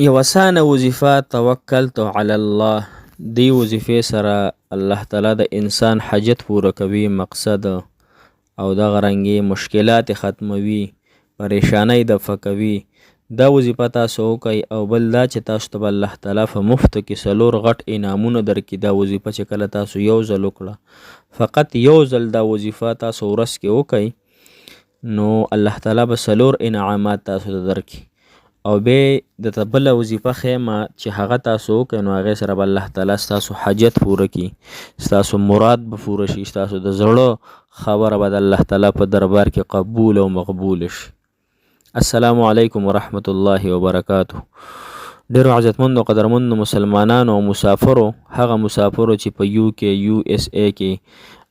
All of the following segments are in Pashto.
یو اسانه وظیفه توکلت علی الله. دی وظیفې سره الله تعالی د انسان حاجت پوره کوي، مقصد او دغه رنګې مشکلات ختموي، پریشانۍ دفع کوي. دا وظیفه تاسو وکئ. او بل دا چې تاسو ته الله تعالی په مفت کې څلور غټ انعامونه درکړي. دا وظیفه چې کله تاسو یو ځل وکړه، فقط یو ځل دا وظیفه تاسو ورځ کې وکئ، نو الله تعالی به څلور انعامات تاسو ته درکړي. او بیا درته بله وظیفه ښیم چې هغه تاسو وکئ، نو هغې سره به الله تعالی ستاسو حاجت پوره کړي، ستاسو مراد به پوره شي، ستاسو د زړه خبره به د الله تعالی په دربار کې قبول او مقبول شي. السلام علیکم ورحمت الله وبرکاته. ډیرو عزتمندو قدرمندو مسلمانانو او مسافرو، هغه مسافرو چې په یو کې، یو اس ای کې،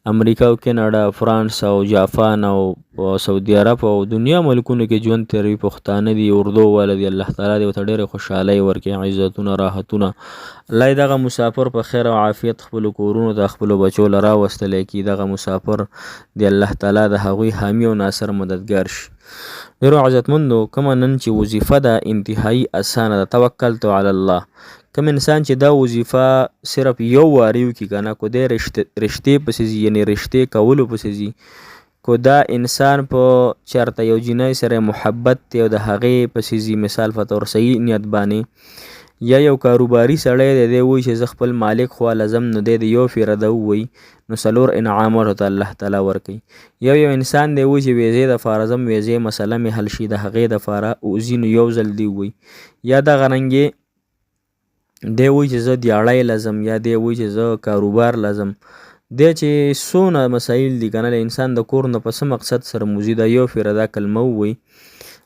امریکا او کیناډا، فرانس او جاپان او سعودي عرب او دنیا ملکونو کې ژوند تیروي، پښتانه دي، اردو والا دي، الله تعالی دې ورته ډېرې خوشحالۍ ورکړي، عزتونه، راحتونه. الله دې دغه مسافر په خیر او عافیت خپلو کورونو ته خپلو بچو له راوستلی کړي. دغه مسافر د الله تعالی د هغوی حامي او ناصر مددګار شي. ډېرو عزتمندو، کومه نن چې وظیفه ده انتهایي اسانه ده، توکلت علی الله. کوم انسان چې دا وظیفه صرف یو واري وکړي که نه، کو دی رشتې پسې ځي، یعنې رشتې کولو پسې ځي، کو دا انسان په چېرته یو جینۍ سره محبت دی او د هغې پسې ځي، مثال په طور صحیح نیت باندې، یا یو کاروباري سړی دی، دی وایي چې زه خپل مالک خواله ځم، نو دی د یو پیره ده ووایي، نو څلور انعامات ورته الله تعالی ورکوي. یو انسان دی وایي چې ویزې دپاره ځم، ویزې مسله مې حل شي، د هغې دپاره وځي، نو یو ځل دی ووایي. یا دغه رنګې دی وایي چې زه دیاړی لځم، یا دی وایي چې زه کاروبار لځم. دی چې څونه مسایل دي که نه، انسان د کور نه په څه مقصد سره موځي، دا یو پیره دا کلمه ووایي،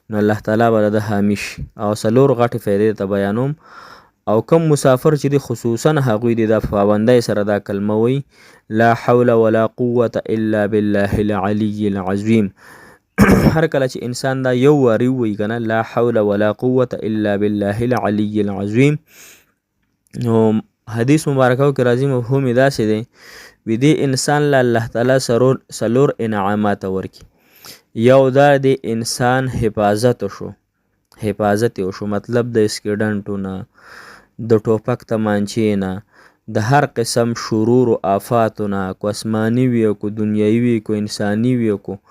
نو الله تعالی به د حامي شي. او څلور غټې فایدې ته بیانوم. او کم مسافر چې دی خصوصا هغوی دی دا پابندۍ سره دا کلمه وایي، لا حول ولا قوة الا بالله العلي العظیم. هر کله چې انسان دا یو واري ووایي که نه، لا حول ولا قوة الا بالله العلي العظیم، نو حدیث مبارکو کې راځي، مفهوم یې داسې دی، وي دې انسان له الله تعالی څلور انعامات ورکړي. یو دا د انسان حفاظت شو، حفاظت یې وشو، مطلب د اسکیډنټو نه، د ټوپک تمانچې نه، د هر قسم شرور و آفاتو نه، کو اسماني وي او کو دنیایي وي، کو انساني وي او کو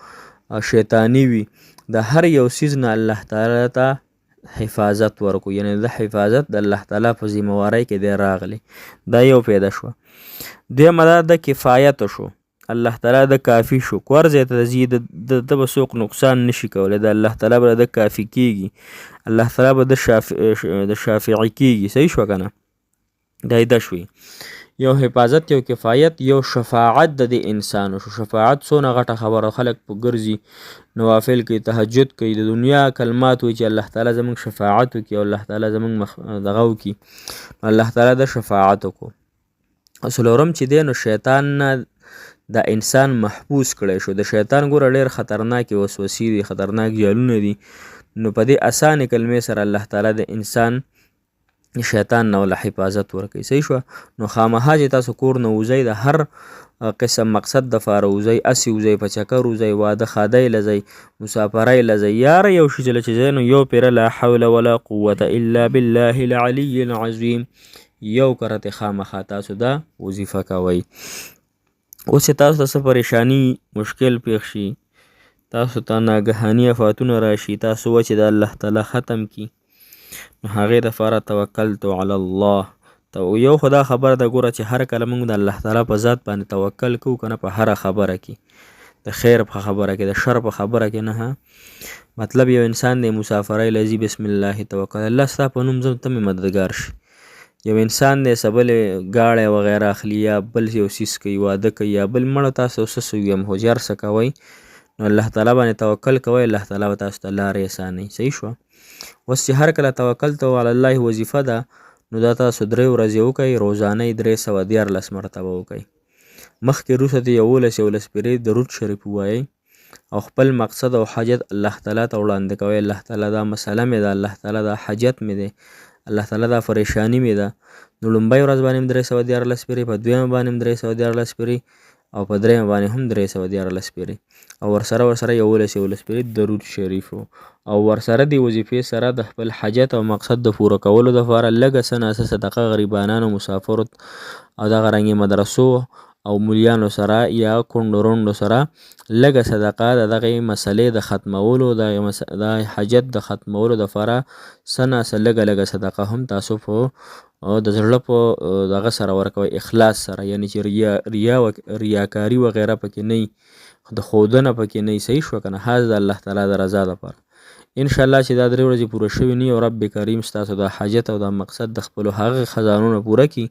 شیطاني وي، د هر یو څیز نه الله تعالی ته حفاظت ورکو، یعنی د حفاظت د الله تعالی په ذمهوارۍ کې دی راغلی. دا یو پیدا شوه. دویمه دا د کفایت شو، الله تعالی د کافي شو، کو هر ځای ته ځي د به څوک نقصان نشي کولی، د الله تعالی به د کافي کېږي، الله تعالی به د شافعي کېږي. صحیح شوه که نه؟ دا یې دا شوي. یو حفاظت، یو کفایت، یو شفاعت د دې انسان شو. شفاعت څونه غټه خبره، خلک په ګرځي، نوافل کوي، تهجد کوي، د دنیا کلمات وایي چې الله تعالی زموږ شفاعت وکړي او الله تعالی زموږ دغه وکړي، الله تعالی د شفاعت وکړو. او څلورم چې دی، نو شیطان نه د انسان محفوظ کړی شو. د شیطان ګوره ډېر خطرناکې وسوسې دي، خطرناک جالونه دي، نو په دې اسانې کلمې سره الله تعالی د انسان شیطان نه ولا حفاظت ورکوي. صحیح شوه؟ نو خامخا چې تاسو کور نه وځئ، د هر قسم مقصد دپاره وځئ، اسې وځئ، په چکر وځئ، واده ښادۍ لځئ، مسافرۍ لځئ، یاره یو شي چې ځئ، نو یو پیره لا حول ولا قوة الا بالله العلي العظیم یو کرتې خامخا تاسو دا وظیفه کوئ. اوس چې تاسو ته څه پریشاني مشکل پیښ شي، تاسو ته ناګهاني آفاتونه راشي، تاسو وه چې د الله تعالی ختم کړي، نو هغې دپاره توکلت علی الله. یو خو دا خبره ده ګوره چې هر کله موږ د الله تعالی په ذات باندې توکل کوو که نه، په هره خبره کې، د خیر په خبره کې، د شر په خبره کې نه. مطلب یو انسان دی مسافرۍ له ځي، بسم الله توکل، الله ستا په نوم ځم، ته مې مددګار شي. یو انسان دی سبلې ګاړی وغیره اخلي، یا بل یو څیز کوي، واده کوي، یا بل مړه تاسو څه سوي یم، خو هر څه کوئ، نو الله تعالی باندې توکل کوئ، الله تعالی به تاسو ته لارې اسانوي. صحیح شوه؟ اوس چې هر کله توکلت علی الله وظیفه ده، نو دا تاسو 3 ورځې وکئ، روزانه یې 314 مرتبه وکئ. مخکې وروسته د 11 پیرې درود شریف ووایئ او خپل مقصد او حاجت الله تعالی ته وړاندې کوئ. الله تعالی دا مسله مې ده، الله تعالی دا حاجت مې دی، الله تعالی دا پریشاني مې ده. نو لومبۍ ورځ باندې 314 پیرې، په دویمه باندې 314 پیرې، او په درېیمه باندې هم 314 پیرې او ورسره 11 پیرې درود شریف او ورسره د وظیفې سره د خپل حاجت او مقصد د پوره کولو دپاره لږه څه ناڅه صدقه غریبانانو مسافرو او دغه رنګې مدرسو او مولیانو سره یا کونډو رونډو سره لږه صدقه د دغې مسلې د ختمولو د حاجت د ختمولو دپاره څه ناڅه لږه صدقه هم تاسو په د زړه په دغه سره ورکوئ، اخلاص سره، یعنې چې ریاکاري وغیره پکې نه وي، د ښودنه پکې نه وي. صحیح شوه که نه؟ هذا د الله تعالی د رضا دپاره. انشاءالله چې دا 3 ورځې پوره شوي نه او رب کریم ستاسو د حاجت او د مقصد د خپلو هغه خزانو نه پوره کړي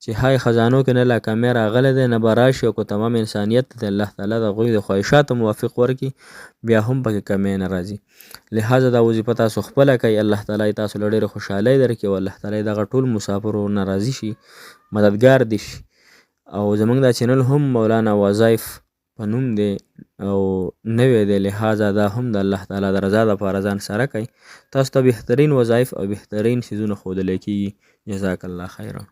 چې هاي خزانو کې نه لا کمی راغلی دی نه به راشي او که تمام انسانیت ته الله تعالی د هغوی د خواهشاتو موافق ورکړي بیا هم پکې کمی نه راځي. لهذا دا وظیفه تاسو خپله کوئ، الله تعالی تاسو له ډېرې خوشحالۍ درکړي او الله تعالی دغه ټول مسافرو نه راضي شي، مددګار دې شي. او زمونږ دا چینل هم مولانا وظایف په نوم دی او نوی دی، لهذا دا هم د الله تعالی د رضا دپاره ځان سره کوئ. تاسو ته بهترین وظایف او بهترین څیزونه ښودلی کېږي. جزاک الله خیرا.